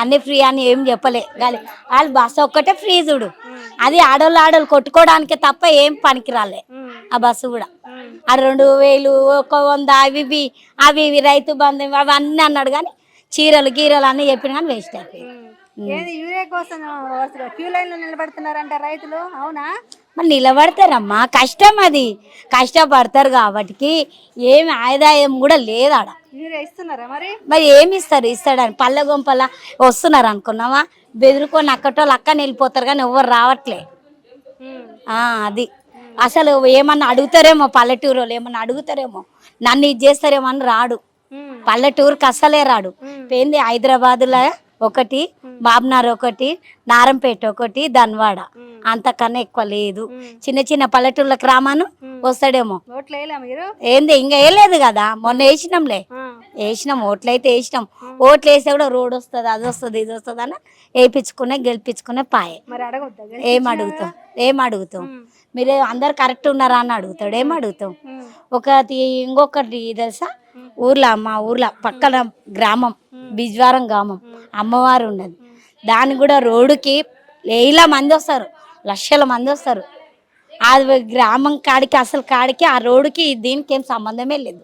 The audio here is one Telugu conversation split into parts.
అన్ని ఫ్రీ అని ఏం చెప్పలే గాలి వాళ్ళు బస్సు ఒక్కటే ఫ్రీ చూడు. అది ఆడోళ్ళు కొట్టుకోవడానికే తప్ప ఏం పనికి రాలే ఆ బస్సు కూడా. ఆ 2000 ఒక 100 అవి ఇవి అవి ఇవి రైతు బంధు అవన్నీ అన్నాడు కానీ చీరలు గీరలు అన్నీ చెప్పిన కానీ వేస్ట్ అయిపోయి. ఏది యూరియా కోసం క్యూ లైన్లో నిలబడుతున్నారంట రైతులు, అవునా? మరి నిలబడతారమ్మా, కష్టం అది, కష్టపడతారు కాబట్టి ఏమి ఆదాయం కూడా లేదు ఆడ. యూరియా ఇస్తున్నారా మరి? మరి ఏమి ఇస్తారు, ఇస్తాడని పల్లె గొంపల వస్తున్నారు అనుకున్నావా? బెదిరుకొని అక్కటోళ్ళు అక్కని వెళ్ళిపోతారు కానీ ఎవరు రావట్లే. అది అసలు ఏమన్నా అడుగుతారేమో, పల్లెటూరు వాళ్ళు ఏమన్నా అడుగుతారేమో, నన్ను ఇది చేస్తారేమో అని రాడు. పల్లెటూరుకి అస్సలే రాడు. పోయింది హైదరాబాద్లో ఒకటి, బాబ్నార్ ఒకటి, నారంపేట ఒకటి, ధన్వాడ, అంతకన్నా ఎక్కువ లేదు. చిన్న చిన్న పల్లెటూర్లకు రామాను వస్తాడేమో. ఏంది ఇంకా వేయలేదు కదా, మొన్న వేసినాం ఓట్లయితే వేసినాం. ఓట్లు వేస్తే కూడా రోడ్ వస్తుంది, అది వస్తుంది, ఇది వస్తుంది అని వేయించుకునే గెలిపించుకునే పాయే. ఏం అడుగుతాం మీరు అందరు కరెక్ట్ ఉన్నారా అని అడుగుతాడు. ఏం అడుగుతాం? ఇంకొకటి తెలుసా, మా ఊర్లో పక్కన గ్రామం బిజ్వారం గ్రామం అమ్మవారు ఉన్నది. దాని కూడా రోడ్డుకి వేల మంది వస్తారు, లక్షల మంది వస్తారు. ఆ గ్రామం కాడికి అసలు కాడికి ఆ రోడ్డుకి దీనికి ఏం సంబంధమే లేదు.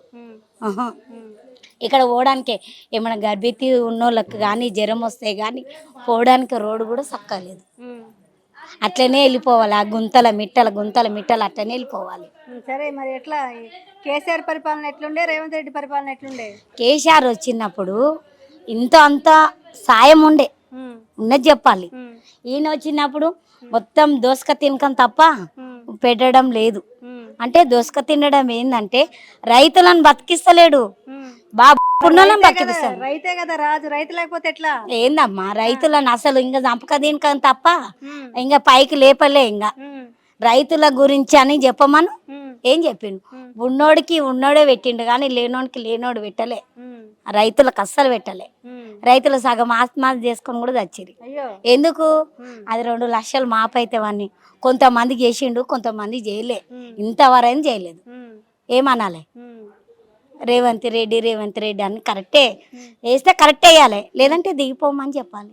ఇక్కడ పోవడానికే ఏమైనా గర్భిణీ ఉన్నోళ్ళకి కానీ జ్వరం వస్తే కానీ పోవడానికి రోడ్డు కూడా చక్కలేదు. అట్లనే వెళ్ళిపోవాలి, ఆ గుంతల మిట్టలు అట్లనే వెళ్ళిపోవాలి. సరే మరి ఎట్లా కేసీఆర్ పరిపాలన ఎట్లుండే, రేవంత్ రెడ్డి పరిపాలన ఎట్లుండే? కేసీఆర్ వచ్చినప్పుడు అంత సాయం ఉండే, ఉన్నది చెప్పాలి. ఈయన వచ్చినప్పుడు మొత్తం దోసక తినకం తప్ప పెట్టడం లేదు. అంటే దోసక తినడం ఏంటంటే రైతులను బతికిస్తలేడు, బతికిస్తాడు. రైతే కదా రాజు, రైతు లేకపోతే ఎట్లా? ఏందమ్మా రైతులను అసలు ఇంకా చంపక తినకం తప్ప ఇంకా పైకి లేపలే. ఇంకా రైతుల గురించి అని చెప్పమను ఏం చెప్పిండు? ఉన్నోడే పెట్టిండు కానీ లేనోడు పెట్టలే. రైతులకు అస్సలు పెట్టలే. రైతులు సగం ఆత్మహత్య చేసుకొని కూడా చచ్చిరి. ఎందుకు? అది 2 లక్షలు మాపైతే వాడిని కొంతమంది చేసిండు, కొంతమంది చేయలే. ఇంతవరకు చేయలేదు. ఏమనాలి? రేవంత్ రెడ్డి అని కరెక్టే వేస్తే కరెక్ట్ వేయాలి, లేదంటే దిగిపోమని చెప్పాలి.